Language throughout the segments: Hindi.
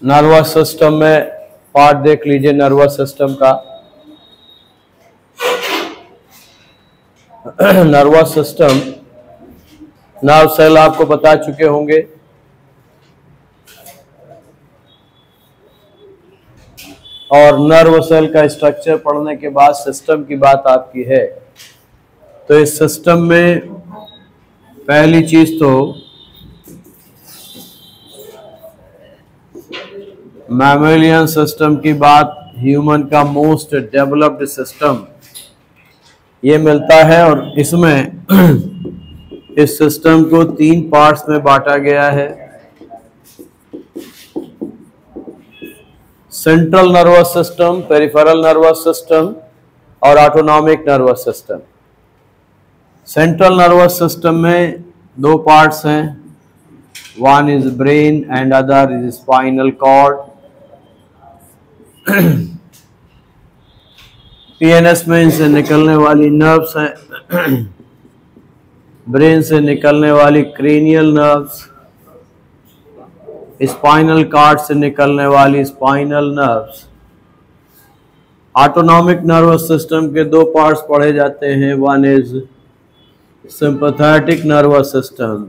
नर्वस सिस्टम में पार्ट देख लीजिए नर्वस सिस्टम का। नर्वस सिस्टम, नर्व सेल आपको बता चुके होंगे। और नर्व सेल का स्ट्रक्चर पढ़ने के बाद सिस्टम की बात आपकी है, तो इस सिस्टम में पहली चीज तो मैमेलियन सिस्टम की बात, ह्यूमन का मोस्ट डेवलप्ड सिस्टम ये मिलता है। और इसमें इस सिस्टम को 3 पार्ट्स में बांटा गया है। Central nervous system, peripheral nervous system और autonomic nervous system. Central nervous system में 2 पार्ट्स हैं, one is brain and other is spinal cord. PNS में इनसे निकलने वाली नर्व्स हैं, ब्रेन से निकलने वाली क्रेनियल नर्व्स, स्पाइनल कॉर्ड से निकलने वाली spinal nerves. Autonomic nervous system के 2 पार्ट्स पढ़े जाते हैं, one is sympathetic nervous system,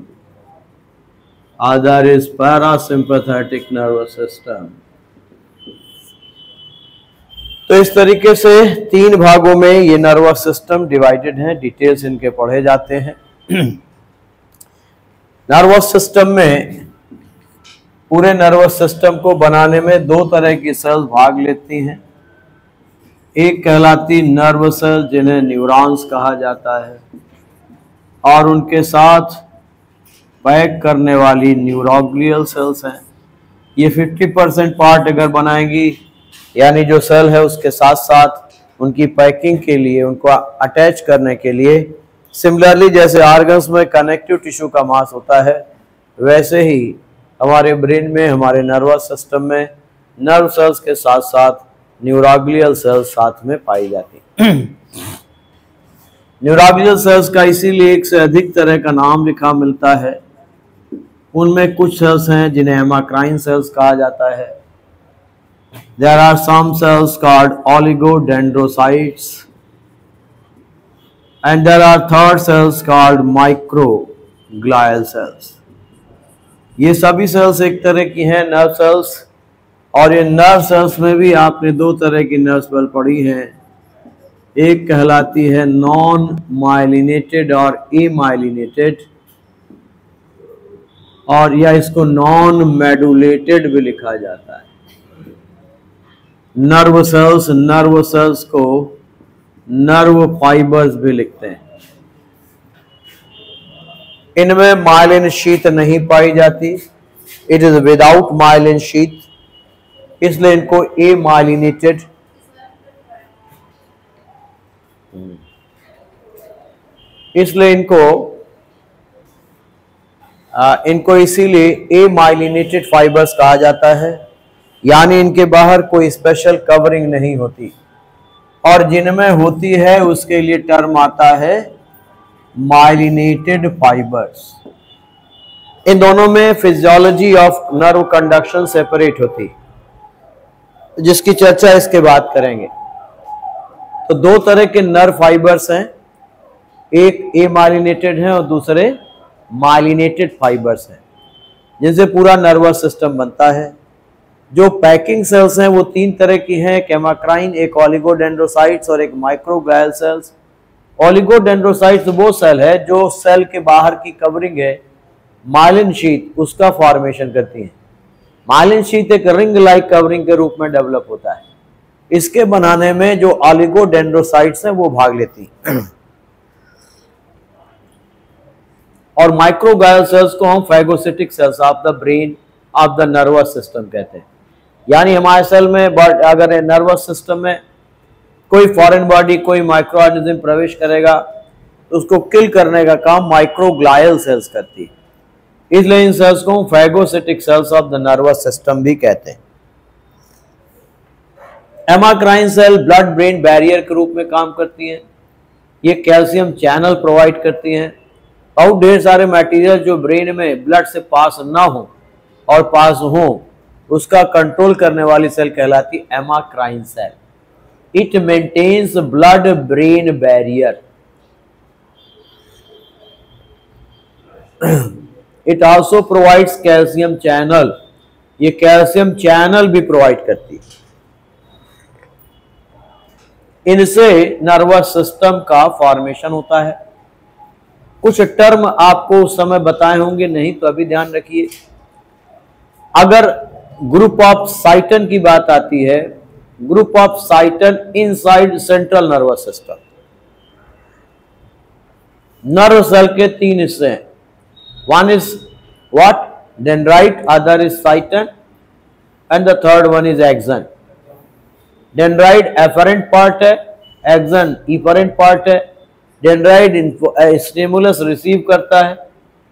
other is parasympathetic nervous system. तो इस तरीके से 3 भागों में ये नर्वस सिस्टम डिवाइडेड है, डिटेल्स इनके पढ़े जाते हैं। नर्वस सिस्टम में, पूरे नर्वस सिस्टम को बनाने में 2 तरह की सेल्स भाग लेती हैं। एक कहलाती नर्व सेल जिन्हें न्यूरॉन्स कहा जाता है, और उनके साथ पैक करने वाली न्यूरोग्लियल सेल्स हैं। ये 50% पार्ट अगर बनाएंगी, यानी जो सेल है उसके साथ साथ उनकी पैकिंग के लिए, उनको अटैच करने के लिए, सिमिलरली जैसे ऑर्गन्स में कनेक्टिव टिश्यू का मास होता है, वैसे ही हमारे ब्रेन में, हमारे नर्वस सिस्टम में नर्व सेल्स के साथ साथ न्यूरोग्लियल सेल्स साथ में पाई जाती हैं। न्यूरोग्लियल सेल्स का इसीलिए 1 से अधिक तरह का नाम लिखा मिलता है। उनमें कुछ सेल्स हैं जिन्हें हेमाक्राइन सेल्स कहा जाता है। There are some cells called oligodendrocytes, and there are third cells called microglial cells. ये सभी सेल्स एक तरह की हैं, नर्व सेल्स। और ये नर्व सेल्स में भी आपने 2 तरह की नर्व सेल पढ़ी हैं। एक कहलाती है नॉन माइलिनेटेड और एमाइलिनेटेड, और या इसको नॉन मेडुलेटेड भी लिखा जाता है। नर्व सेल्स को नर्व फाइबर्स भी लिखते हैं। इनमें माइलिन शीथ नहीं पाई जाती, it is without myelin sheath, इसलिए इनको एमाइलिनेटेड, इनको इसीलिए एमाइलिनेटेड फाइबर्स कहा जाता है, यानी इनके बाहर कोई स्पेशल कवरिंग नहीं होती। और जिनमें होती है उसके लिए टर्म आता है माइलिनेटेड फाइबर्स। इन दोनों में physiology of nerve conduction separate होती, जिसकी चर्चा इसके बाद करेंगे। तो 2 तरह के नर्व फाइबर्स हैं, एक एमाइलिनेटेड है और दूसरे माइलिनेटेड फाइबर्स हैं, जिनसे पूरा नर्वस सिस्टम बनता है। जो पैकिंग सेल्स हैं वो 3 तरह की हैं, एक हेमाक्राइन, एक ओलिगोडेंड्रोसाइट्स और एक माइक्रोग्लियल सेल्स। ओलिगोडेंड्रोसाइट्स वो सेल है जो सेल के बाहर की कवरिंग है, माइलिन शीथ, उसका फॉर्मेशन करती है। माइलिन शीथ एक रिंग लाइक कवरिंग के रूप में डेवलप होता है। इसके बनाने में जो ओलिगोडेंड्रोसाइट्स हैं वो भाग लेती हैं। और माइक्रोग्लियल सेल्स को हम phagocytic cells of the brain of the nervous system कहते हैं। यानी हमारे सेल में, अगर नर्वस सिस्टम में कोई फॉरेन बॉडी, कोई माइक्रो ऑर्गेनिज्म प्रवेश करेगा तो उसको किल करने का काम माइक्रोग्लियल सेल्स करती है। इसलिए इन सेल्स को phagocytic cells of the nervous system भी कहते हैं। हेमाक्राइन सेल ब्लड ब्रेन बैरियर के रूप में काम करती हैं। ये कैल्शियम चैनल प्रोवाइड करती हैं। और ढेर सारे मटेरियल जो ब्रेन में ब्लड से पास ना हो और पास हो, उसका कंट्रोल करने वाली सेल कहलाती amacrine cell. It maintains blood brain barrier. It also provides calcium channel. ये कैल्शियम चैनल भी प्रोवाइड करती है। इनसे नर्वस सिस्टम का फॉर्मेशन होता है। कुछ टर्म आपको उस समय बताए होंगे, नहीं तो अभी ध्यान रखिए। अगर ग्रुप ऑफ साइटन की बात आती है, group of cyton inside central nervous system. Nerve cell के 3 हिस्से हैं। One is what? Dendrite, other is cyton and the third one is axon. Dendrite afferent part है, एक्सन इफरेंट पार्ट है। डेंड्राइट स्टिमुलस रिसीव करता है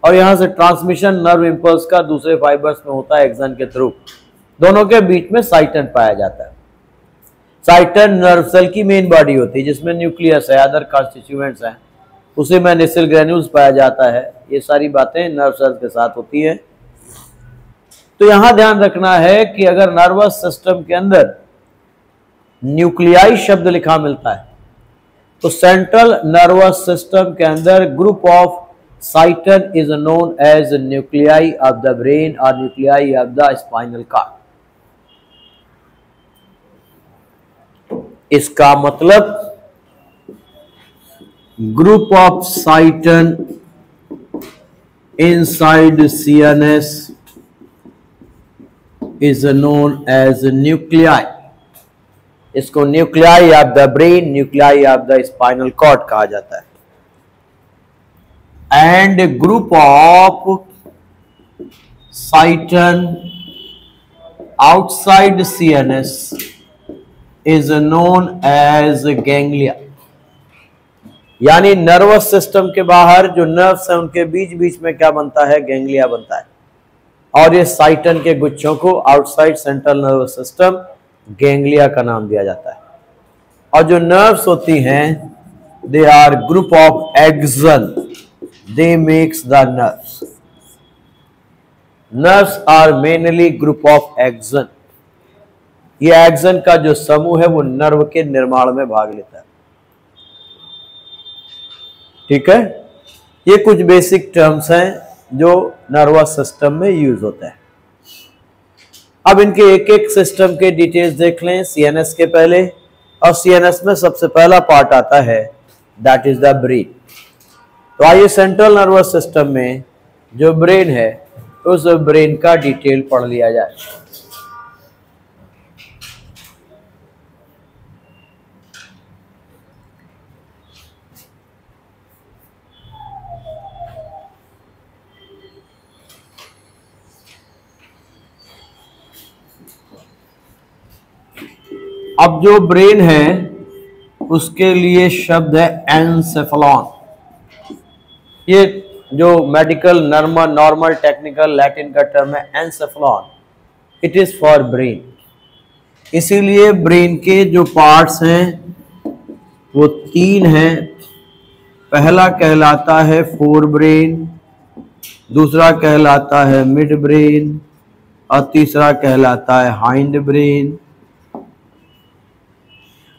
और यहां से ट्रांसमिशन नर्व इंपल्स का दूसरे फाइबर्स में होता है एक्सन के थ्रू। दोनों के बीच में साइटन पाया जाता है। साइटन नर्व सेल की मेन बॉडी होती है जिसमें न्यूक्लियस है, अदर कॉन्स्टिट्यूएंट्स हैं, उसी में नेसल ग्रेन्यूल्स पाया जाता है। ये सारी बातें नर्व सेल के साथ होती है। तो यहां ध्यान रखना है कि अगर नर्वस सिस्टम के अंदर न्यूक्लियाई शब्द लिखा मिलता है तो सेंट्रल नर्वस सिस्टम के अंदर group of cyton is known as nuclei of the brain और nuclei of the spinal cord. इसका मतलब group of cyton inside CNS is known as nuclei. इसको nuclei of the brain, nuclei of the spinal cord कहा जाता है। And group of cyton outside CNS is known as ganglia. यानी नर्वस सिस्टम के बाहर जो नर्व्स हैं उनके बीच बीच में क्या बनता है? गैंग्लिया बनता है। और ये साइटन के गुच्छों को outside central nervous system ganglia का नाम दिया जाता है। और जो नर्व्स होती हैं they are group of axon, they makes the nerves. Nerves are mainly group of axon. ये एक्सन का जो समूह है वो नर्व के निर्माण में भाग लेता है। ठीक है, ये कुछ बेसिक टर्म्स हैं जो नर्वस सिस्टम में यूज होते हैं। अब इनके एक एक सिस्टम के डिटेल्स देख लें सीएनएस के पहले। और सीएनएस में सबसे पहला पार्ट आता है दैट इज द ब्रेन। तो आइए सेंट्रल नर्वस सिस्टम में जो ब्रेन है उस ब्रेन का डिटेल पढ़ लिया जाए। अब जो ब्रेन है उसके लिए शब्द है एनसेफलॉन। ये जो मेडिकल नॉर्मल टेक्निकल लैटिन का टर्म है एनसेफलॉन, इट इज फॉर ब्रेन। इसीलिए ब्रेन के जो पार्ट्स हैं वो 3 हैं। पहला कहलाता है फोर ब्रेन, दूसरा कहलाता है मिड ब्रेन और तीसरा कहलाता है हाइंड ब्रेन।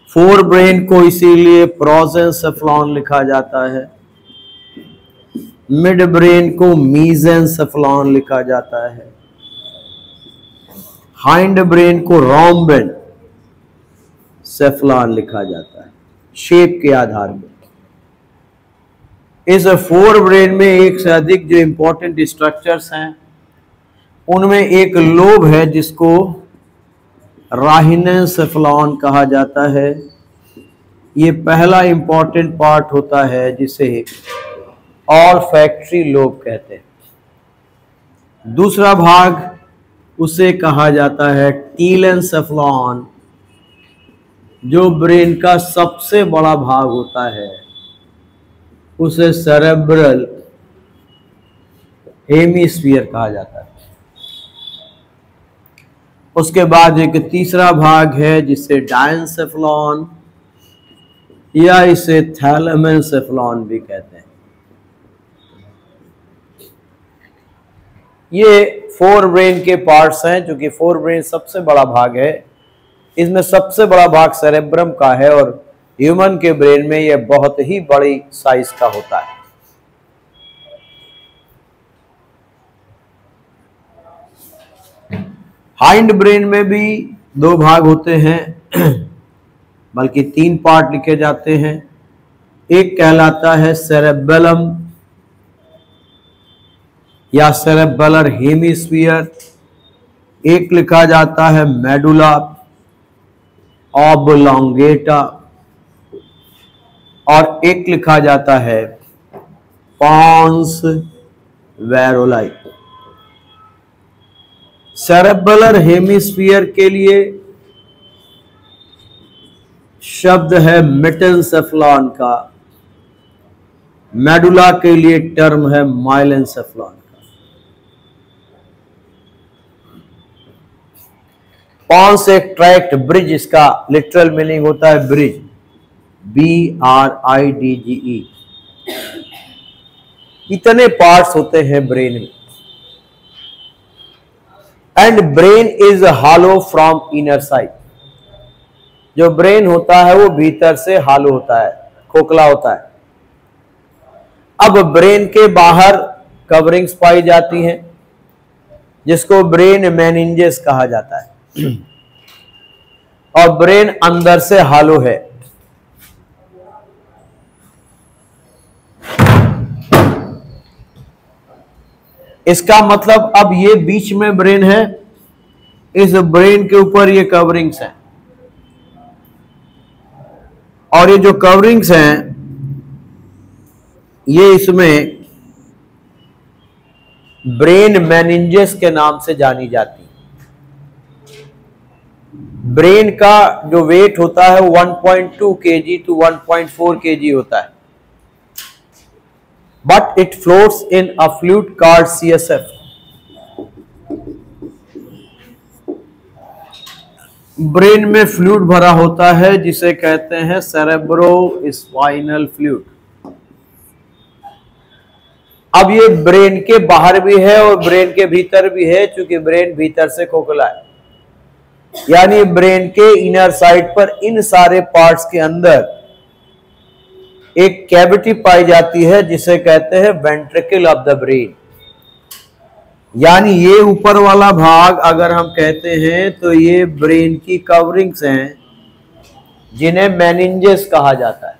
फोर ब्रेन को इसीलिए प्रोसेंसेफलॉन लिखा जाता है, मिड ब्रेन को मीजेंसेफलॉन लिखा जाता है, हाइंड ब्रेन को रोम्बेन सेफलॉन लिखा जाता है शेप के आधार पर। इस फोर ब्रेन में एक से अधिक जो इंपॉर्टेंट स्ट्रक्चर्स हैं उनमें एक लोब है जिसको राहिनेंसेफलॉन कहा जाता है। ये पहला इंपॉर्टेंट पार्ट होता है जिसे ऑल्फैक्टरी लोब कहते हैं। दूसरा भाग उसे कहा जाता है टीलेंसेफलॉन, जो ब्रेन का सबसे बड़ा भाग होता है उसे सेरेब्रल हेमिस्फीयर कहा जाता है। उसके बाद एक तीसरा भाग है जिसे डायंसेफलॉन या इसे थैलेमेंसेफलॉन भी कहते हैं। ये फोर ब्रेन के पार्ट्स हैं, क्योंकि फोर ब्रेन सबसे बड़ा भाग है। इसमें सबसे बड़ा भाग सेरेब्रम का है और ह्यूमन के ब्रेन में यह बहुत ही बड़ी साइज का होता है। हाइंड ब्रेन में भी दो भाग होते हैं, बल्कि तीन पार्ट लिखे जाते हैं। एक कहलाता है सेरेबेलम या सेरेबेलर हेमिस्फीयर, एक लिखा जाता है मेडुला ऑब्लोंगेटा और एक लिखा जाता है पॉन्स वेरोलाई। सेरेबेलर हेमिस्फीयर के लिए शब्द है मेटेनसेफ्लॉन का, मेडुला के लिए टर्म है माइलेनसेफ्लॉन का। पॉन्स एक ट्रैक्ट ब्रिज, इसका लिटरल मीनिंग होता है ब्रिज, BRIDGE। इतने पार्ट्स होते हैं ब्रेन में। And brain is hollow from inner side. जो ब्रेन होता है वो भीतर से हॉलो होता है, खोखला होता है। अब ब्रेन के बाहर कवरिंग्स पाई जाती हैं, जिसको ब्रेन मेनिंजेस कहा जाता है, और ब्रेन अंदर से हॉलो है। इसका मतलब अब ये बीच में ब्रेन है, इस ब्रेन के ऊपर ये कवरिंग्स हैं, और ये जो कवरिंग्स हैं ये इसमें ब्रेन मेनिंजेस के नाम से जानी जाती है। ब्रेन का जो वेट होता है 1.2 kg to 1.4 kg होता है, but it floats in a fluid called CSF. Brain में फ्लूइड भरा होता है जिसे कहते हैं सेरेब्रोस्पाइनल फ्लूइड। अब ये ब्रेन के बाहर भी है और ब्रेन के भीतर भी है, क्योंकि ब्रेन भीतर से खोखला है। यानी ब्रेन के इनर साइड पर इन सारे पार्ट्स के अंदर एक कैविटी पाई जाती है जिसे कहते हैं वेंट्रिकल ऑफ द ब्रेन। यानी ये ऊपर वाला भाग अगर हम कहते हैं तो ये ब्रेन की कवरिंग्स हैं, जिन्हें मेनिंजेस कहा जाता है।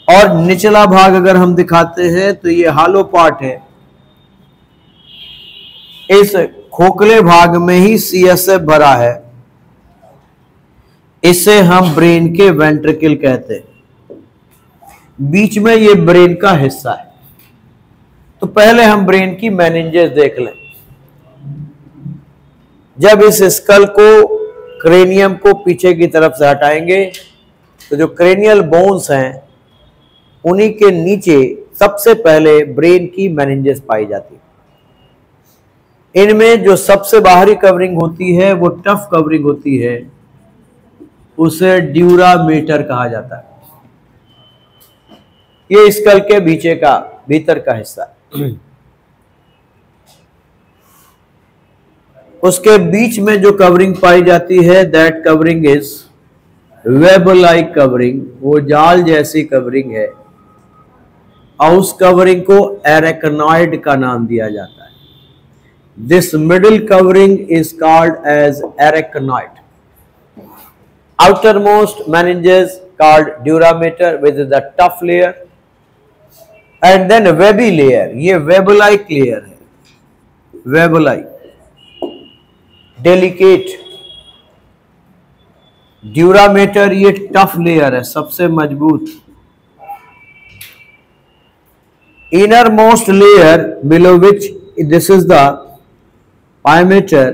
और निचला भाग अगर हम दिखाते हैं तो ये हॉलो पार्ट है। इस खोखले भाग में ही CSF भरा है, इसे हम ब्रेन के वेंट्रिकल कहते हैं। बीच में ये ब्रेन का हिस्सा है। तो पहले हम ब्रेन की मेनिंजेस देख लें। जब इस स्कल को, क्रेनियम को पीछे की तरफ से हटाएंगे तो जो क्रेनियल बोन्स हैं उन्हीं के नीचे सबसे पहले ब्रेन की मेनिंजेस पाई जाती है। इनमें जो सबसे बाहरी कवरिंग होती है वो टफ कवरिंग होती है, उसे ड्यूरामेटर कहा जाता है। ये स्कल के भीतर का हिस्सा है। उसके बीच में जो कवरिंग पाई जाती है that covering is web like covering, वो जाल जैसी कवरिंग है, और उस कवरिंग को एरेक्नॉइड का नाम दिया जाता है। This middle covering is called as arachnoid. Outermost meninges called durameter with the tough layer, and then webby layer. ये web-like layer है, web-like, delicate. Durameter ये tough layer है, सबसे मजबूत। Innermost layer below which this is the पायमेटर,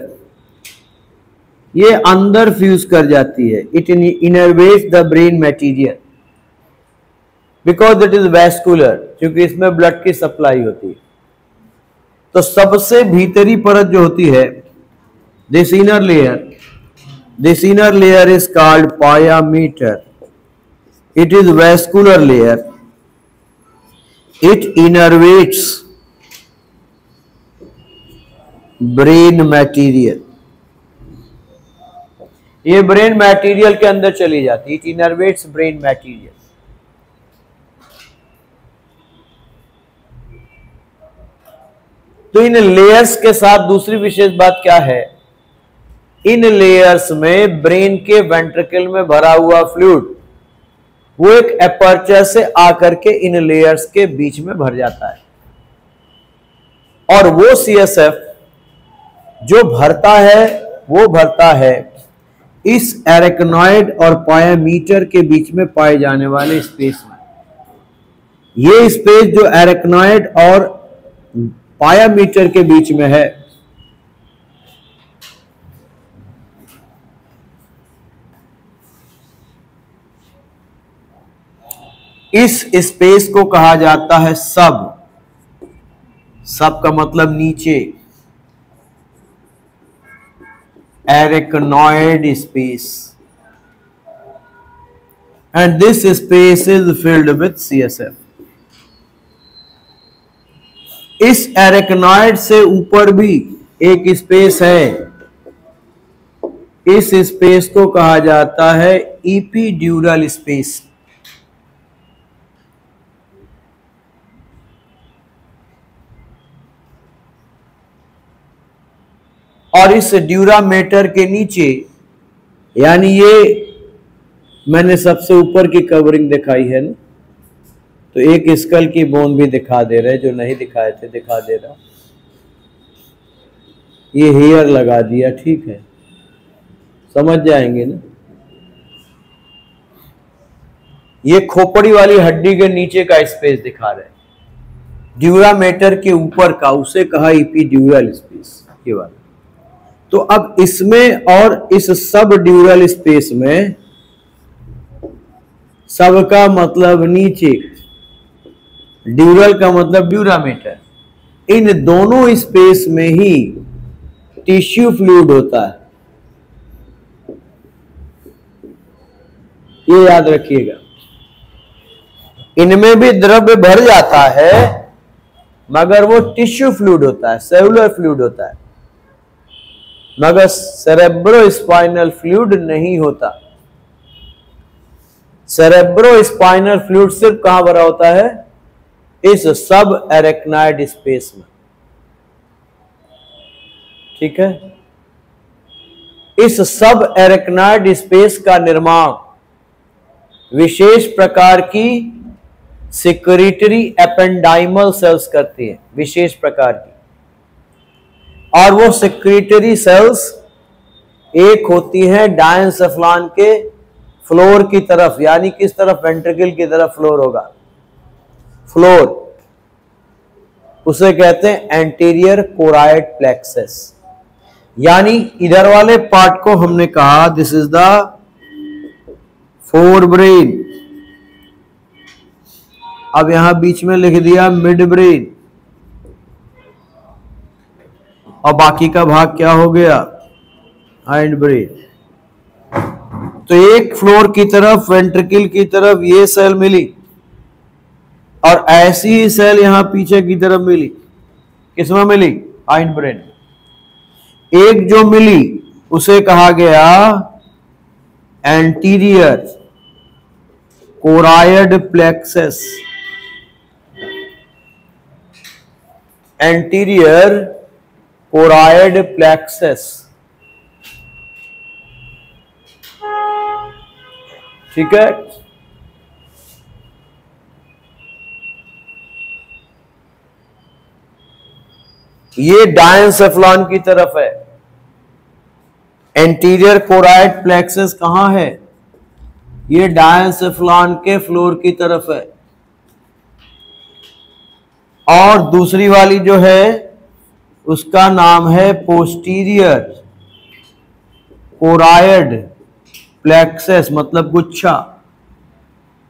ये अंदर फ्यूज कर जाती है। It innervates the brain material because it is vascular, क्योंकि इसमें ब्लड की सप्लाई होती है। तो सबसे भीतरी परत जो होती है, this inner layer is called pia mater. It is vascular layer. It innervates brain material, ये ब्रेन मटेरियल के अंदर चली जाती है, इट इनर्वेट्स ब्रेन मटेरियल। तो इन लेयर्स के साथ दूसरी विशेष बात क्या है, इन लेयर्स में ब्रेन के वेंट्रिकल में भरा हुआ फ्लूइड वो एक एपर्चर से आकर के इन लेयर्स के बीच में भर जाता है, और वो सीएसएफ जो भरता है वो भरता है इस एरेक्नॉइड और पायामीटर के बीच में पाए जाने वाले स्पेस में। ये स्पेस जो एरेक्नॉइड और पायामीटर के बीच में है, इस स्पेस को कहा जाता है सब। सब का मतलब नीचे, arachnoid space, and this space is filled with CSF. इस एरेक्नॉइड से ऊपर भी एक स्पेस है, इस स्पेस को कहा जाता है इपिड्यूरल स्पेस। और इस ड्यूरामेटर के नीचे, यानी ये मैंने सबसे ऊपर की कवरिंग दिखाई है ना, तो एक स्कल की बोन भी दिखा दे रहे, जो नहीं दिखाए थे दिखा दे रहा, ये हेयर लगा दिया, ठीक है, समझ जाएंगे ना। ये खोपड़ी वाली हड्डी के नीचे का स्पेस दिखा रहे, ड्यूरामेटर के ऊपर का, उसे कहा इपिड्यूरल स्पेस के वाला। तो अब इसमें और इस सब ड्यूरल स्पेस में, सब का मतलब नीचे, ड्यूरल का मतलब ड्यूरामेटर, इन दोनों स्पेस में ही टिश्यू फ्लूइड होता है, ये याद रखिएगा। इनमें भी द्रव्य भर जाता है, मगर वो टिश्यू फ्लूइड होता है, सेलुलर फ्लूइड होता है, मगर सेरेब्रोस्पाइनल फ्लूइड नहीं होता। सेरेब्रोस्पाइनल फ्लूइड सिर्फ कहां भरा होता है, इस सब एरेक्नॉइड स्पेस में, ठीक है। इस सब एरेक्नॉइड स्पेस का निर्माण विशेष प्रकार की सिक्रीटरी एपेंडाइमल सेल्स करती है, विशेष प्रकार की। और वो सिक्रीटरी सेल्स एक होती हैं डायनसेफ्लॉन के फ्लोर की तरफ, यानी किस तरफ, वेंट्रिकल की तरफ फ्लोर होगा, फ्लोर, उसे कहते हैं एंटीरियर कोराइड प्लेक्सस। यानी इधर वाले पार्ट को हमने कहा this is the fore brain, अब यहां बीच में लिख दिया मिड ब्रेन, और बाकी का भाग क्या हो गया, हाइंड ब्रेन। तो एक फ्लोर की तरफ, वेंट्रिकल की तरफ ये सेल मिली, और ऐसी ही सेल यहां पीछे की तरफ मिली, किसमें मिली, हाइंड ब्रेन। एक जो मिली उसे कहा गया anterior choroid plexus, anterior choroid plexus, ठीक है। ये डायनसेफ्लॉन की तरफ है, एंटीरियर कोराइड प्लेक्सस कहां है, ये डायनसेफ्लॉन के फ्लोर की तरफ है। और दूसरी वाली जो है उसका नाम है पोस्टीरियर कोराइड प्लेक्सस, मतलब गुच्छा।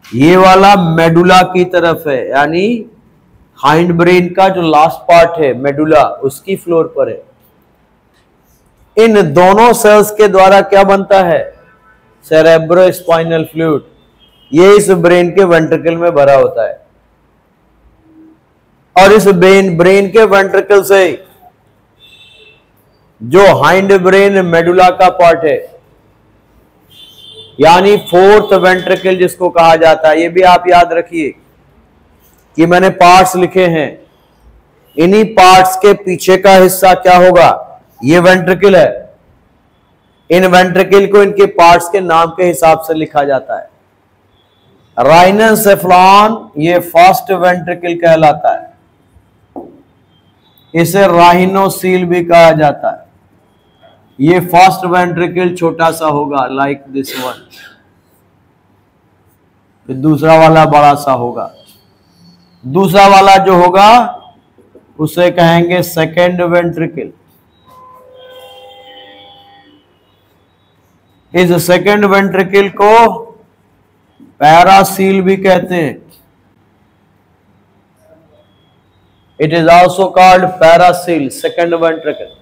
ये वाला मेडुला की तरफ है, यानी हाइंड ब्रेन का जो लास्ट पार्ट है मेडुला, उसकी फ्लोर पर है। इन दोनों सेल्स के द्वारा क्या बनता है, सेरेब्रोस्पाइनल फ्लूइड, ये इस ब्रेन के वेंट्रिकल में भरा होता है। और इस ब्रेन के वेंट्रिकल से जो हाइंड ब्रेन मेडुला का पार्ट है, यानी फोर्थ वेंट्रिकल जिसको कहा जाता है। ये भी आप याद रखिए कि मैंने पार्ट्स लिखे हैं, इन्हीं पार्ट्स के पीछे का हिस्सा क्या होगा, ये वेंट्रिकल है। इन वेंट्रिकल को इनके पार्ट्स के नाम के हिसाब से लिखा जाता है। राइनोसेफलॉन ये फर्स्ट वेंट्रिकल कहलाता है, इसे राइनोसील भी कहा जाता है। ये फर्स्ट वेंट्रिकल छोटा सा होगा लाइक दिस वन, फिर दूसरा वाला बड़ा सा होगा। दूसरा वाला जो होगा उसे कहेंगे सेकेंड वेंट्रिकल। इस सेकेंड वेंट्रिकल को पैरासील भी कहते हैं। It is also called paracoel, second ventricle.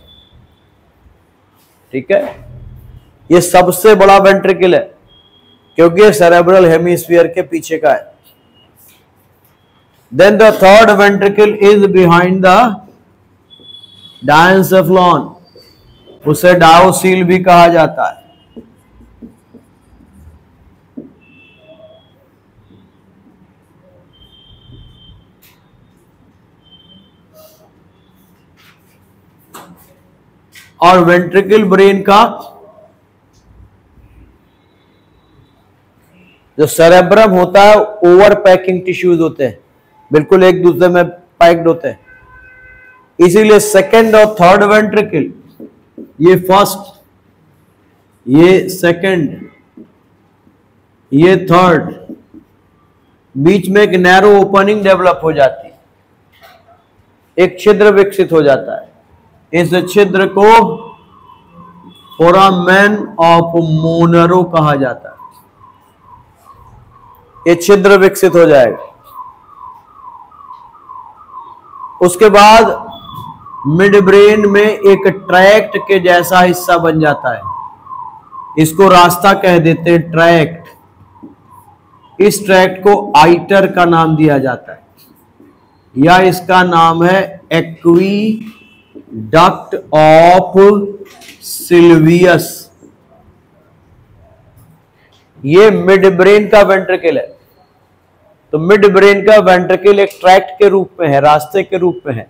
ठीक है, ये सबसे बड़ा वेंट्रिकल है क्योंकि ये सेरेब्रल हेमिस्फीयर के पीछे का है। Then the third ventricle is behind the diencephalon, उसे डायोसील भी कहा जाता है। और वेंट्रिकल ब्रेन का जो सेरेब्रम होता है, ओवर पैकिंग टिश्यूज होते हैं, बिल्कुल एक दूसरे में पैक्ड होते हैं। इसीलिए सेकेंड और थर्ड वेंट्रिकल, ये फर्स्ट, ये सेकेंड, ये थर्ड, बीच में एक नैरो ओपनिंग डेवलप हो जाती है, एक छिद्र विकसित हो जाता है। इस छिद्र को फोरामेन ऑफ मोनरो कहा जाता है। ये छिद्र विकसित हो जाएगा। उसके बाद मिड ब्रेन में एक ट्रैक्ट के जैसा हिस्सा बन जाता है, इसको रास्ता कह देते हैं, ट्रैक्ट। इस ट्रैक्ट को आइटर का नाम दिया जाता है, या इसका नाम है एक्वीडक्ट ऑफ सिल्वियस। ये मिड ब्रेन का वेंट्रिकल है। तो मिड ब्रेन का वेंट्रिकल एक ट्रैक्ट के रूप में है, रास्ते के रूप में है,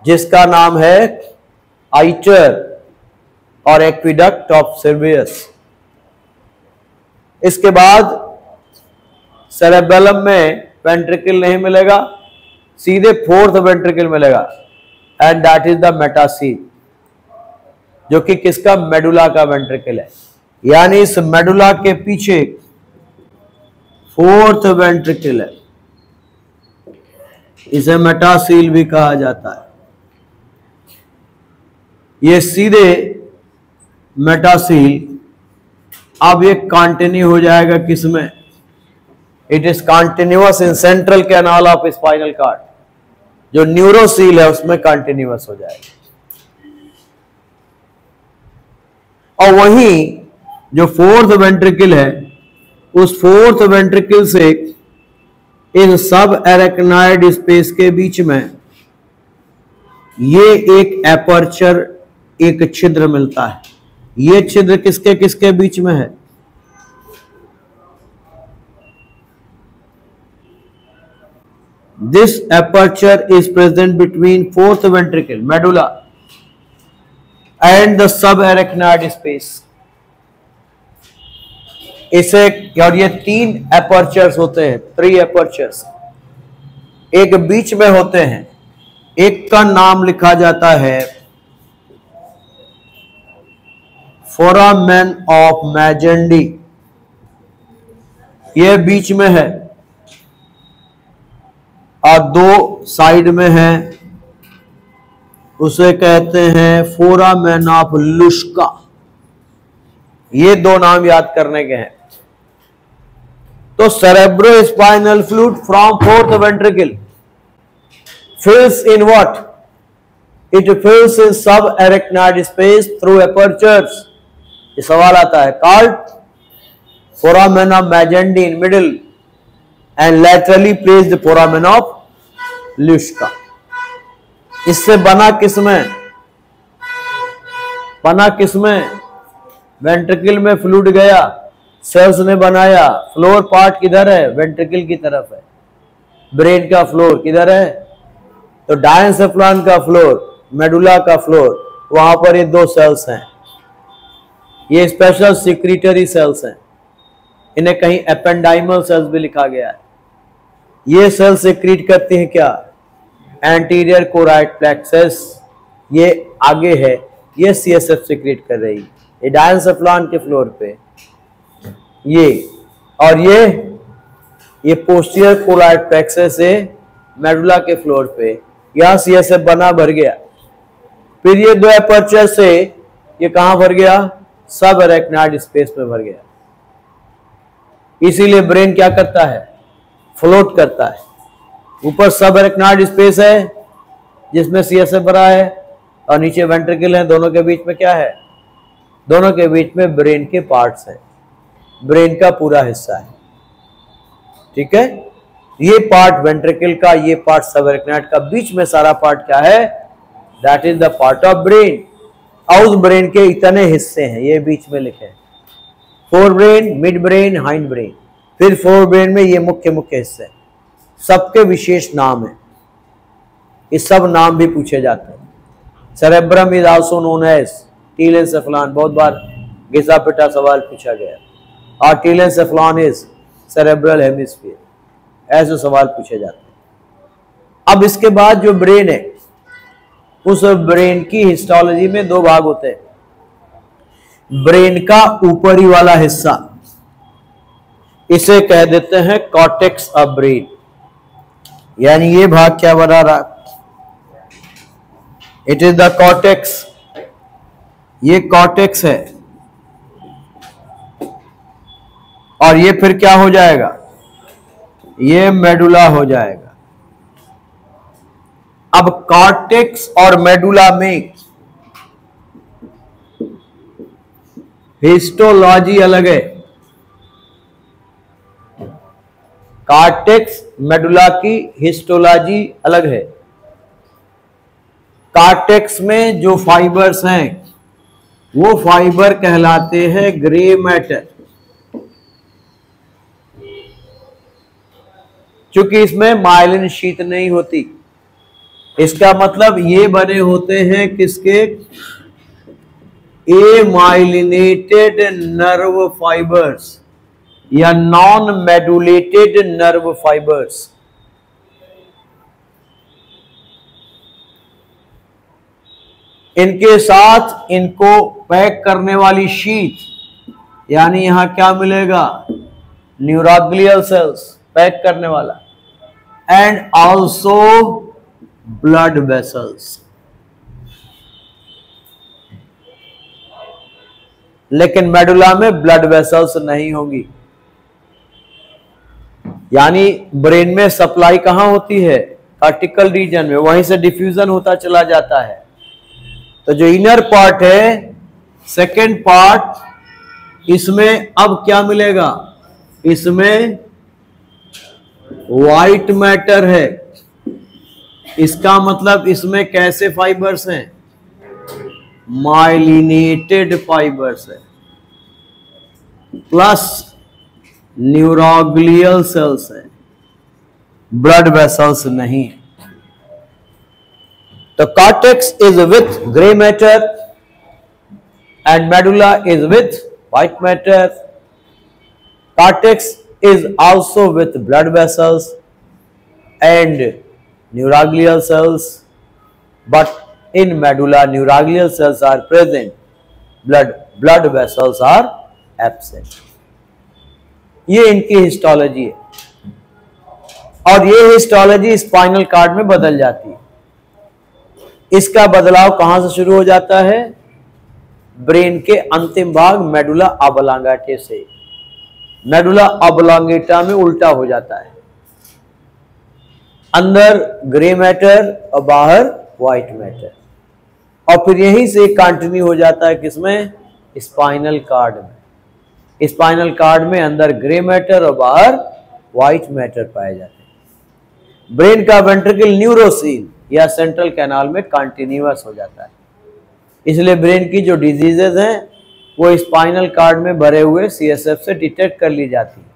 जिसका नाम है आइटर और एक्वीडक्ट ऑफ सिल्वियस। इसके बाद सेरेबेलम में वेंट्रिकल नहीं मिलेगा, सीधे फोर्थ वेंट्रिकल मिलेगा, एंड दैट इज द मेटासील, जो कि किसका, मेडुला का वेंट्रिकल है। यानी इस मेडुला के पीछे फोर्थ वेंट्रिकल है, इसे मेटासील भी कहा जाता है। ये सीधे मेटासील अब ये कंटिन्यू हो जाएगा किसमें, it is continuous in central canal of spinal cord, जो न्यूरोसील है उसमें कंटिन्यूअस हो जाएगा। और वहीं जो फोर्थ वेंट्रिकल है, उस फोर्थ वेंट्रिकल से इस सब एरेक्नॉइड स्पेस के बीच में ये एक एपर्चर, एक छिद्र मिलता है। ये छिद्र किसके किसके बीच में है, this aperture is present between fourth ventricle medulla and the subarachnoid space। इसे, और ये तीन एपर्चर्स होते हैं, 3 एपर्चर्स, एक बीच में होते हैं, एक का नाम लिखा जाता है फोरामेन ऑफ मैजेंडी, ये बीच में है, और 2 साइड में है, उसे कहते हैं फोरामेन ऑफ लुस्का। ये 2 नाम याद करने के हैं। तो cerebrospinal fluid from fourth ventricle fills in what? It fills in subarachnoid space through apertures। ये सवाल आता है, called foramen of Magendie in middle and laterally placed foramen of Luschka। इससे बना किसमें, बना किसमें? वेंट्रिकल में फ्लूइड गया, सेल्स ने बनाया। फ्लोर पार्ट किधर है? वेंट्रिकल की तरफ है। ब्रेन का फ्लोर किधर है? तो डायनसेफ्लॉन का फ्लोर, मेडुला का फ्लोर, वहां पर ये दो सेल्स हैं। ये स्पेशल सिक्रीटरी सेल्स हैं, इन्हें कहीं एपेंडाइमल सेल्स भी लिखा गया है। ये सेल सिक्रीट करती हैं क्या? एंटीरियर कोराइड प्लेक्सस, ये आगे है, ये सीएसएफ सिक्रीट कर रही है। ये डायनसेफ्लॉन के फ्लोर पे ये, और ये पोस्टीरियर कोराइड प्लेक्सस से मेडुला के फ्लोर पे, यहां सीएसएफ बना, भर गया। फिर ये दो एपर्चर से ये कहां भर गया? सब एरेक्नॉइड स्पेस में भर गया। इसीलिए ब्रेन क्या करता है? फ्लोट करता है। ऊपर सब एरेक्नॉइड स्पेस है जिसमें सीएसएफ भरा है, और नीचे वेंट्रिकल है। दोनों के बीच में क्या है? दोनों के बीच में ब्रेन के पार्ट्स हैं, ब्रेन का पूरा हिस्सा है। ठीक है, ये पार्ट वेंट्रिकल का, ये पार्ट सब एरेक्नॉइड का, बीच में सारा पार्ट क्या है? That is the part of brain. और उस ब्रेन के इतने हिस्से हैं, ये बीच में लिखे हैं, fore brain, mid brain, hind brain. फिर फोर ब्रेन में ये मुख्य मुख्य हिस्से, सबके विशेष नाम है। ये सब नाम भी पूछे जाते हैं। Cerebrum is also known as telencephalon, बहुत बार घिसा पिटा सवाल पूछा गया। और टीलेंसेफ्लॉन इज सेरेब्रल हेमिस्फीयर, ऐसे सवाल पूछे जाते हैं। अब इसके बाद जो ब्रेन है, उस ब्रेन की हिस्टोलॉजी में दो भाग होते हैं। ब्रेन का ऊपरी वाला हिस्सा, इसे कह देते हैं कॉर्टेक्स ऑफ ब्रेन, यानी ये भाग क्या बना रहा? It is the cortex. ये कॉर्टेक्स है, और ये फिर क्या हो जाएगा? ये मेडुला हो जाएगा। अब कॉर्टेक्स और मेडुला में हिस्टोलॉजी अलग है। कॉर्टेक्स मेडुला की हिस्टोलॉजी अलग है। कॉर्टेक्स में जो फाइबर्स हैं वो फाइबर कहलाते हैं ग्रे मैटर, क्योंकि इसमें माइलिन शीत नहीं होती। इसका मतलब ये बने होते हैं किसके? एमाइलिनेटेड नर्व फाइबर्स या नॉन मेडुलेटेड नर्व फाइबर्स। इनके साथ इनको पैक करने वाली शीट, यानी यहां क्या मिलेगा? न्यूरोग्लियल सेल्स पैक करने वाला, एंड ऑल्सो ब्लड वेसल्स। लेकिन मेडुला में ब्लड वेसल्स नहीं होंगी। यानी ब्रेन में सप्लाई कहां होती है? कार्टिकल रीजन में, वहीं से डिफ्यूजन होता चला जाता है। तो जो इनर पार्ट है, सेकेंड पार्ट, इसमें अब क्या मिलेगा? इसमें व्हाइट मैटर है। इसका मतलब इसमें कैसे फाइबर्स हैं? माइलिनेटेड फाइबर्स है, प्लस न्यूरोग्लियल सेल्स है, ब्लड वेसल्स नहीं। तो cortex is with grey matter and medulla is with white matter. Cortex is also with blood vessels and neuroglial cells, but in medulla neuroglial cells are present, blood vessels are absent. ये इनकी हिस्टोलॉजी है, और ये हिस्टोलॉजी स्पाइनल कार्ड में बदल जाती है। इसका बदलाव कहां से शुरू हो जाता है? ब्रेन के अंतिम भाग मेडुला ऑब्लांगेटा से। मेडुला ऑब्लांगेटा में उल्टा हो जाता है, अंदर ग्रे मैटर और बाहर व्हाइट मैटर, और फिर यहीं से कंटिन्यू हो जाता है किसमें? स्पाइनल कार्ड में। स्पाइनल कार्ड में अंदर ग्रे मैटर और बाहर व्हाइट मैटर पाए जाते हैं। ब्रेन का वेंट्रिकल न्यूरोसील या सेंट्रल कैनाल में कंटिन्यूअस हो जाता है। इसलिए ब्रेन की जो डिजीजेज हैं वो स्पाइनल कार्ड में भरे हुए सीएसएफ से डिटेक्ट कर ली जाती है।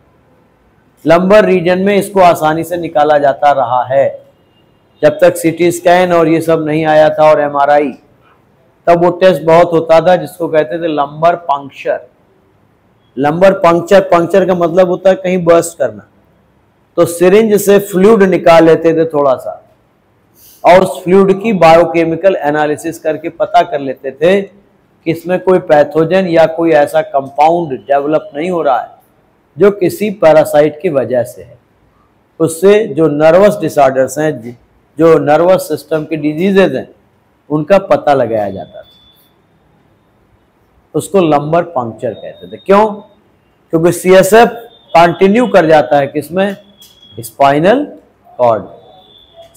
लंबर रीजन में इसको आसानी से निकाला जाता रहा है। जब तक सीटी स्कैन और ये सब नहीं आया था और एमआरआई, तब वो टेस्ट बहुत होता था जिसको कहते थे lumbar puncture. Lumbar puncture, puncture का मतलब होता है कहीं बर्स्ट करना। तो सिरिंज से फ्लूइड निकाल लेते थे थोड़ा सा, और उस फ्लूइड की बायोकेमिकल एनालिसिस करके पता कर लेते थे कि इसमें कोई पैथोजन या कोई ऐसा कंपाउंड डेवलप नहीं हो रहा है जो किसी पैरासाइट की वजह से है। उससे जो नर्वस डिसऑर्डर्स हैं, जो नर्वस सिस्टम की डिजीजेज हैं, उनका पता लगाया जाता था। उसको लंबर पंक्चर कहते थे। क्यों? क्योंकि सीएसएफ कंटिन्यू कर जाता है किसमें? Spinal cord.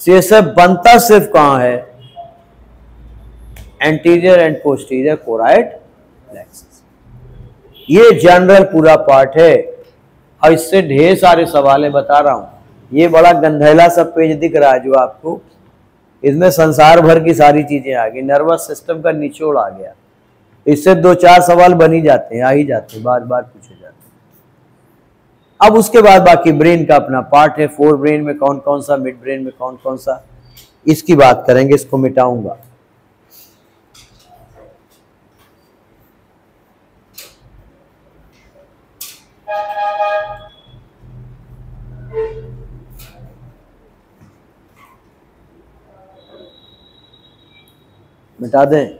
सीएसएफ बनता सिर्फ कहां है? Anterior and posterior choroid plexus. ये जनरल पूरा पार्ट है और इससे ढेर सारे सवाल बता रहा हूं। ये बड़ा गंधेला सा पेज दिख रहा है जो आपको, इसमें संसार भर की सारी चीजें आ गई। नर्वस सिस्टम का निचोड़ आ गया। इससे 2-4 सवाल बन ही जाते हैं, आ ही जाते हैं, बार बार पूछे जाते हैं। अब उसके बाद बाकी ब्रेन का अपना पार्ट है। फोर ब्रेन में कौन कौन सा, मिड ब्रेन में कौन कौन सा, इसकी बात करेंगे। इसको मिटाऊंगा। मिटा दें?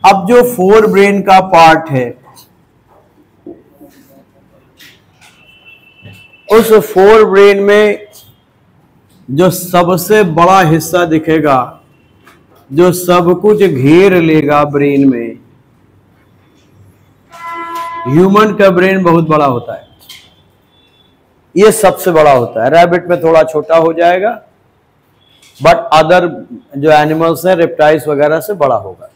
अब जो फोर ब्रेन का पार्ट है, उस फोर ब्रेन में जो सबसे बड़ा हिस्सा दिखेगा, जो सब कुछ घेर लेगा ब्रेन में, ह्यूमन का ब्रेन बहुत बड़ा होता है। ये सबसे बड़ा होता है। रैबिट में थोड़ा छोटा हो जाएगा, बट अदर जो एनिमल्स हैं, रेप्टाइल्स वगैरह से बड़ा होगा।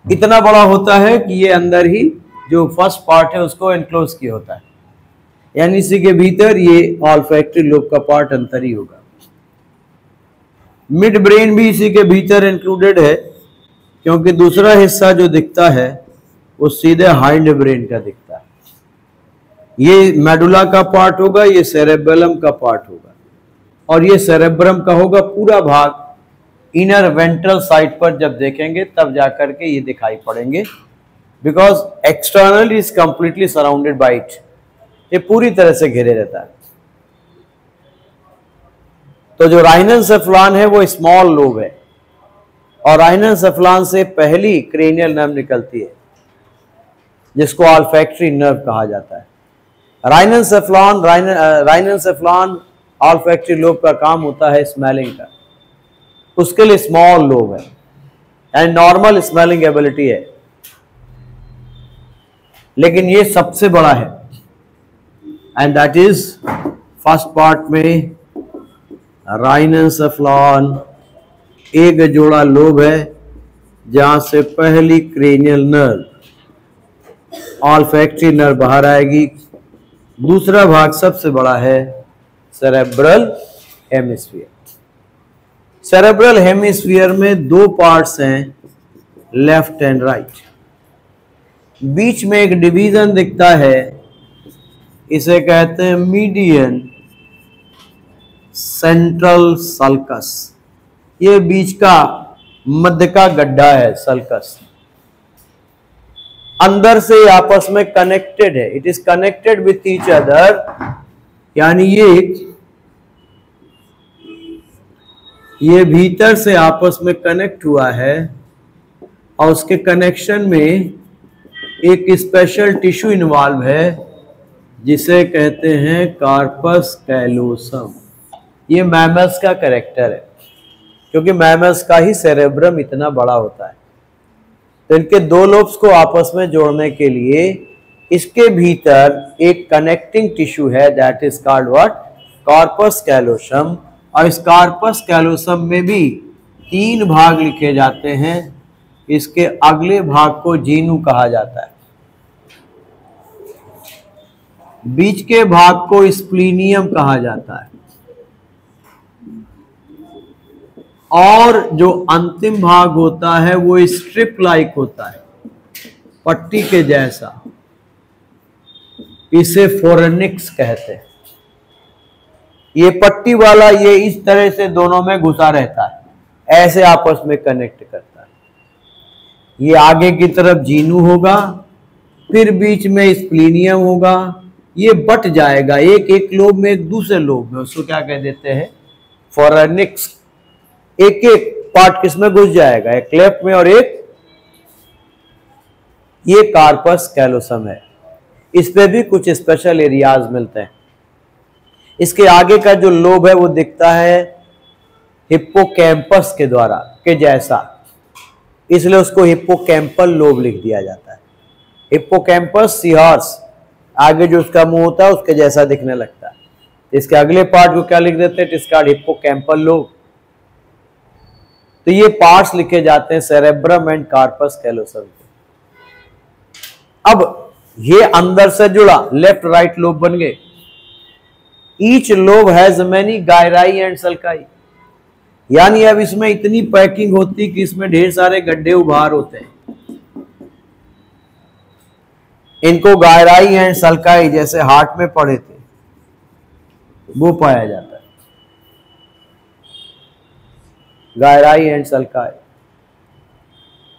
इतना बड़ा होता है कि ये अंदर ही जो फर्स्ट पार्ट है उसको एनक्लोज किया होता है, यानी इसी के भीतर ये ऑल्फैक्टरी लोब का पार्ट अंदर ही होगा। मिड ब्रेन भी इसी के भीतर इंक्लूडेड है, क्योंकि दूसरा हिस्सा जो दिखता है वो सीधे हाइंड ब्रेन का दिखता है। ये मेडुला का पार्ट होगा, ये सेरेबेलम का पार्ट होगा, और ये सेरेब्रम का होगा पूरा भाग। इनर वेंट्रल साइड पर जब देखेंगे तब जाकर के ये दिखाई पड़ेंगे, because externally is completely surrounded by it. ये पूरी तरह से घिरे रहता है। तो जो राइननसेफलान है वो स्मॉल लोब है, और राइननसेफलान से पहली क्रेनियल नर्व निकलती है जिसको ऑल्फैक्टरी नर्व कहा जाता है। राइननसेफलान ऑल्फैक्टरी लोब का काम होता है स्मेलिंग का, उसके लिए स्मॉल लोब है एंड नॉर्मल स्मेलिंग एबिलिटी है, लेकिन ये सबसे बड़ा है। And that is first part में राइननसेफलान एक जोड़ा लोब है जहां से पहली क्रेनियल नर्व ऑल्फैक्टरी नर्व बाहर आएगी। दूसरा भाग सबसे बड़ा है सेरेब्रल हेमिस्फीयर। सेरेब्रल हेमिस्फीयर में दो पार्ट्स हैं, लेफ्ट एंड राइट। बीच में एक डिवीजन दिखता है, इसे कहते हैं मीडियन सेंट्रल सल्कस। ये बीच का मध्य का गड्ढा है सल्कस। अंदर से आपस में कनेक्टेड है, it is connected with each other, यानी ये ये भीतर से आपस में कनेक्ट हुआ है और उसके कनेक्शन में एक स्पेशल टिश्यू इन्वॉल्व है जिसे कहते हैं कार्पस कैलोसम। ये मैमल्स का कैरेक्टर है, क्योंकि मैमल्स का ही सेरेब्रम इतना बड़ा होता है। तो इनके दो लोब्स को आपस में जोड़ने के लिए इसके भीतर एक कनेक्टिंग टिश्यू है, that is called what, corpus callosum. और इस कार्पस कैलोसम में भी 3 भाग लिखे जाते हैं। इसके अगले भाग को जीनु कहा जाता है, बीच के भाग को स्प्लीनियम कहा जाता है, और जो अंतिम भाग होता है वो स्ट्रिप लाइक होता है, पट्टी के जैसा। इसे फोरेनिक्स कहते हैं। ये पट्टी वाला ये इस तरह से दोनों में घुसा रहता है, ऐसे आपस में कनेक्ट करता है। ये आगे की तरफ जीनू होगा, फिर बीच में स्प्लीनियम होगा, ये बट जाएगा एक एक लोब में, एक दूसरे लोब में, उसको क्या कह देते हैं, फोरेनिक्स। एक एक पार्ट किसमें घुस जाएगा, एक लेफ्ट में और एक, ये कार्पस कैलोसम है। इस पे भी कुछ स्पेशल एरियाज मिलते हैं। इसके आगे का जो लोब है वो दिखता है हिप्पोकैम्पस के द्वारा के जैसा, इसलिए उसको हिप्पोकैम्पल लोब लिख दिया जाता है। हिप्पोकैम्पस सीहॉर्स, आगे जो उसका मुंह होता है उसके जैसा दिखने लगता है। इसके अगले पार्ट को क्या लिख देते हैं, इसका हिप्पोकैम्पल लोब। तो ये पार्ट्स लिखे जाते हैं सेरेब्रम एंड कार्पस कैलोसम के। अब ये अंदर से जुड़ा लेफ्ट राइट लोब बन गए। Each lobe has many gyri and sulci, यानी अब इसमें इतनी पैकिंग होती कि इसमें ढेर सारे गड्ढे उभार होते हैं। इनको गायराई एंड सल्काई, जैसे हार्ट में पड़े थे, वो पाया जाता है, gyri and sulci.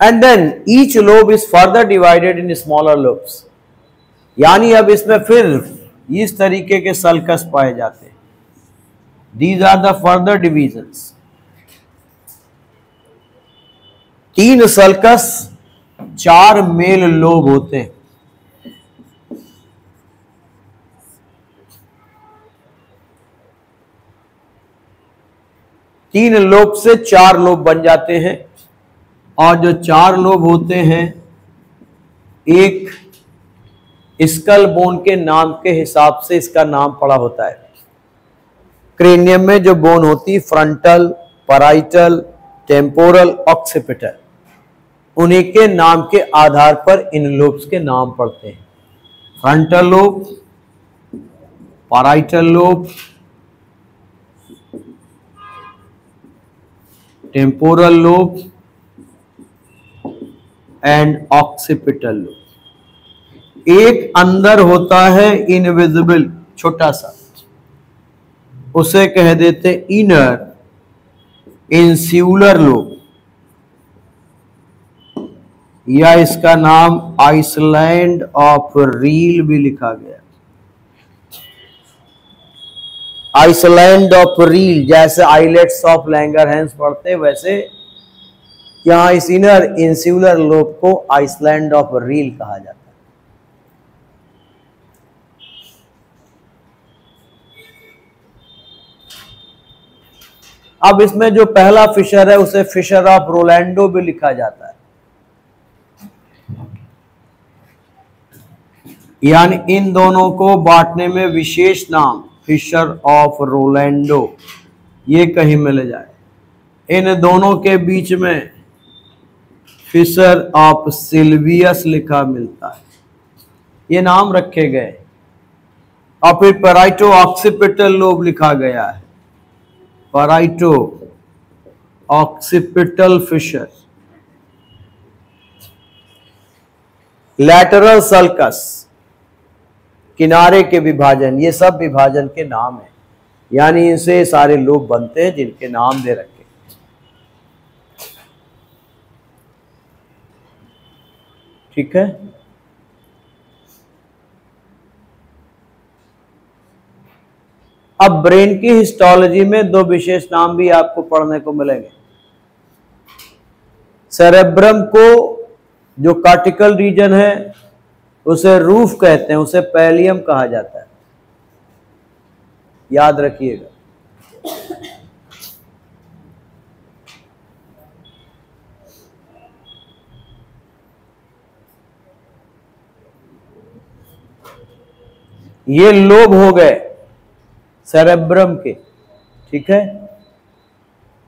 And then each lobe is further divided in smaller lobes, यानी अब इसमें फिर इस तरीके के सल्कस पाए जाते हैं। These are the further divisions. 3 sulcus, 4 मेल लोब होते हैं। तीन लोब से 4 लोब बन जाते हैं, और जो 4 लोब होते हैं, एक स्कल बोन के नाम के हिसाब से इसका नाम पड़ा होता है। क्रेनियम में जो बोन होती, फ्रंटल, पैराइटल, टेम्पोरल, ऑक्सीपिटल, उन्हीं के नाम के आधार पर इन लोब्स के नाम पड़ते हैं। Frontal lobe, parietal lobe, temporal lobe and occipital lobe. एक अंदर होता है इनविजिबल, छोटा सा, उसे कह देते इनर इंस्यूलर लोब, या इसका नाम आइसलैंड ऑफ रील भी लिखा गया। आइसलैंड ऑफ रील, जैसे आइलेट्स ऑफ लैंगरहैंस पढ़ते वैसे यहां इस इनर इंस्यूलर लोब को आइसलैंड ऑफ रील कहा जाता है। अब इसमें जो पहला फिशर है उसे फिशर ऑफ रोलैंडो भी लिखा जाता है, यानी इन दोनों को बांटने में विशेष नाम फिशर ऑफ रोलैंडो, ये कहीं मिल जाए। इन दोनों के बीच में फिशर ऑफ सिल्वियस लिखा मिलता है, ये नाम रखे गए। और फिर पैराइटो ऑक्सीपिटल लोब लिखा गया है, parieto occipital fissure. Lateral sulcus, किनारे के विभाजन, ये सब विभाजन के नाम है, यानी इनसे सारे लोब बनते हैं जिनके नाम दे रखे। ठीक है, अब ब्रेन की हिस्टोलॉजी में दो विशेष नाम भी आपको पढ़ने को मिलेंगे। सेरेब्रम को जो कार्टिकल रीजन है उसे रूफ कहते हैं, उसे पैलियम कहा जाता है, याद रखिएगा। ये लोब हो गए सेरेब्रम के, ठीक है।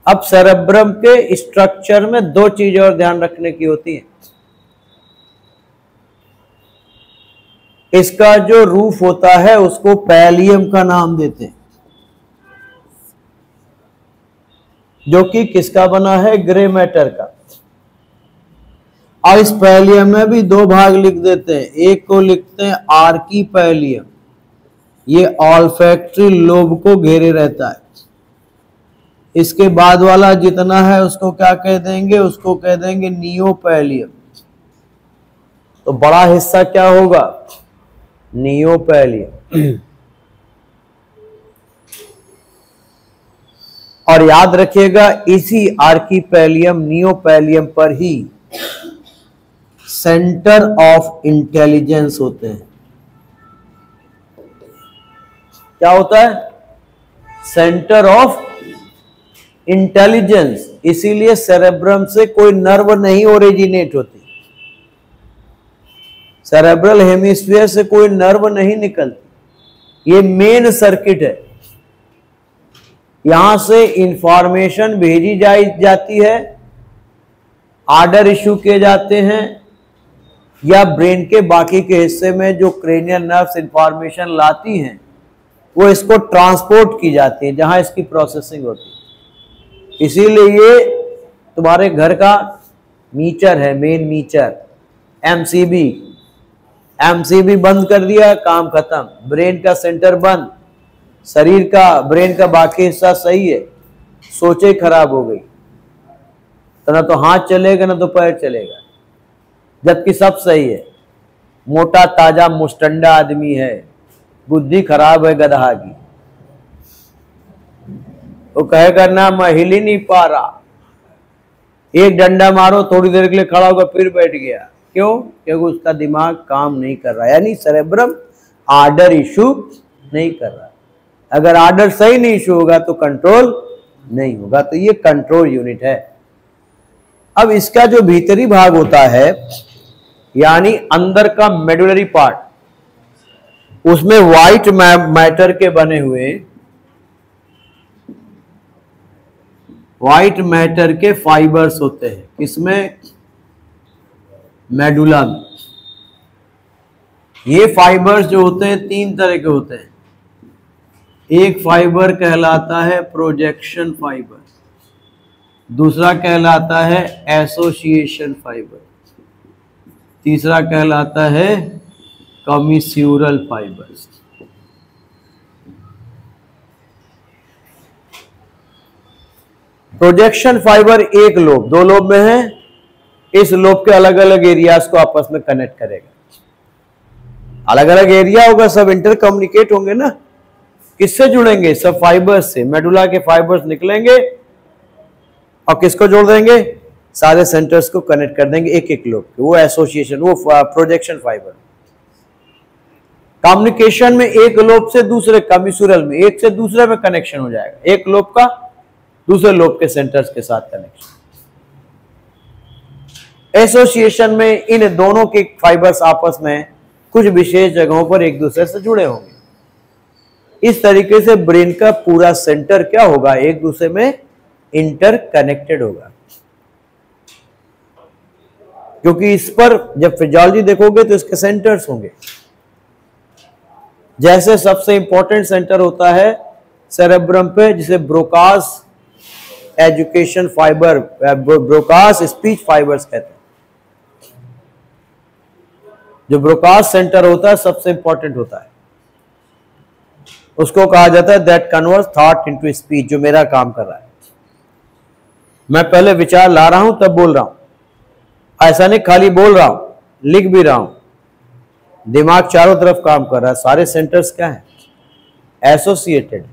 अब सेरेब्रम के स्ट्रक्चर में दो चीजें और ध्यान रखने की होती हैं। इसका जो रूफ होता है उसको पैलियम का नाम देते हैं, जो कि किसका बना है, ग्रे मैटर का। और इस पैलियम में भी दो भाग लिख देते हैं, एक को लिखते हैं आर्की पैलियम, ये ऑल्फैक्टरी लोब को घेरे रहता है। इसके बाद वाला जितना है उसको क्या कह देंगे, उसको कह देंगे नियोपैलियम। तो बड़ा हिस्सा क्या होगा, नियोपैलियम। और याद रखिएगा इसी आर्कीपैलियम नियोपैलियम पर ही सेंटर ऑफ इंटेलिजेंस होते हैं। क्या होता है, सेंटर ऑफ इंटेलिजेंस। इसीलिए सेरेब्रम से कोई नर्व नहीं ओरिजिनेट होती, सेरेब्रल हेमिस्फीयर से कोई नर्व नहीं निकलती, ये मेन सर्किट है। यहां से इंफॉर्मेशन भेजी जाती है, आर्डर इशू किए जाते हैं, या ब्रेन के बाकी के हिस्से में जो क्रेनियल नर्व्स इंफॉर्मेशन लाती हैं वो इसको ट्रांसपोर्ट की जाती है जहां इसकी प्रोसेसिंग होती है। इसीलिए ये तुम्हारे घर का मीचर है, मेन मीचर, एमसीबी। एमसीबी बंद कर दिया, काम खत्म, ब्रेन का सेंटर बंद, शरीर का, ब्रेन का बाकी हिस्सा सही है, सोचे खराब हो गई, तो ना तो हाथ चलेगा ना तो पैर चलेगा, जबकि सब सही है। मोटा ताजा मुस्टंडा आदमी है, बुद्धि खराब है गधा की, वो कहेगा ना मैं हिल ही नहीं पा रहा, एक डंडा मारो थोड़ी देर के लिए खड़ा होगा फिर बैठ गया। क्यों, क्योंकि उसका दिमाग काम नहीं कर रहा, यानी सेरेब्रम आर्डर इशू नहीं कर रहा। अगर आर्डर सही नहीं इशू होगा तो कंट्रोल नहीं होगा, तो ये कंट्रोल यूनिट है। अब इसका जो भीतरी भाग होता है यानी अंदर का मेडुलरी पार्ट, उसमें व्हाइट मैटर के बने हुए, व्हाइट मैटर के फाइबर्स होते हैं। इसमें मेडुला में ये फाइबर्स जो होते हैं तीन तरह के होते हैं। एक फाइबर कहलाता है प्रोजेक्शन फाइबर, दूसरा कहलाता है एसोसिएशन फाइबर, तीसरा कहलाता है कमिस्यूरल फाइबर्स। प्रोजेक्शन फाइबर एक लोब, दो लोब में है, इस लोब के अलग अलग एरियाज को आपस में कनेक्ट करेगा। अलग अलग एरिया होगा, सब इंटर कम्युनिकेट होंगे ना, किससे जुड़ेंगे, सब फाइबर्स से। मेडुला के फाइबर्स निकलेंगे और किसको जोड़ देंगे, सारे सेंटर्स को कनेक्ट कर देंगे एक एक लोब के, वो एसोसिएशन, वो प्रोजेक्शन फाइबर। कम्युनिकेशन में एक लोब से दूसरे, कमिस्यूरल में एक से दूसरे में कनेक्शन हो जाएगा, एक लोब का दूसरे लोब के सेंटर्स के साथ कनेक्शन। एसोसिएशन में इन दोनों के फाइबर्स आपस में कुछ विशेष जगहों पर एक दूसरे से जुड़े होंगे। इस तरीके से ब्रेन का पूरा सेंटर क्या होगा, एक दूसरे में इंटरकनेक्टेड होगा। क्योंकि इस पर जब फिजियोलॉजी देखोगे तो इसके सेंटर्स होंगे। जैसे सबसे इंपॉर्टेंट सेंटर होता है सेरेब्रम पे, जिसे Broca's education fibre, Broca's speech fibres कहते हैं। जो ब्रोकास सेंटर होता है सबसे इंपॉर्टेंट होता है, उसको कहा जाता है that converts thought into speech, जो मेरा काम कर रहा है। मैं पहले विचार ला रहा हूं तब बोल रहा हूं, ऐसा नहीं खाली बोल रहा हूं, लिख भी रहा हूं, दिमाग चारों तरफ काम कर रहा है। सारे सेंटर्स क्या है, एसोसिएटेड।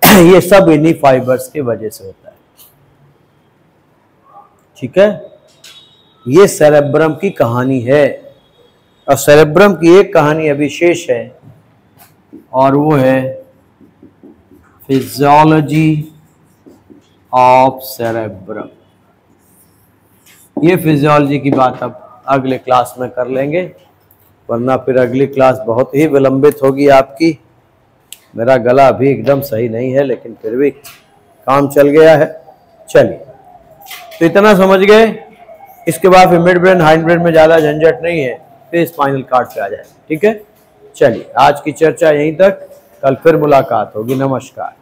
ये सब इन्हीं फाइबर्स की वजह से होता है। ठीक है, ये सेरेब्रम की कहानी है। और सेरेब्रम की एक कहानी अभी शेष है और वो है फिजियोलॉजी ऑफ सेरेब्रम। ये फिजियोलॉजी की बात अब अगले क्लास में कर लेंगे, वरना फिर अगली क्लास बहुत ही विलंबित होगी आपकी। मेरा गला अभी एकदम सही नहीं है, लेकिन फिर भी काम चल गया है। चलिए, तो इतना समझ गए। इसके बाद फिर मिड ब्रेन हाइंड ब्रेन में ज़्यादा झंझट नहीं है, फिर स्पाइनल कॉर्ड पे आ जाए। ठीक है, चलिए आज की चर्चा यहीं तक, कल फिर मुलाकात होगी। नमस्कार।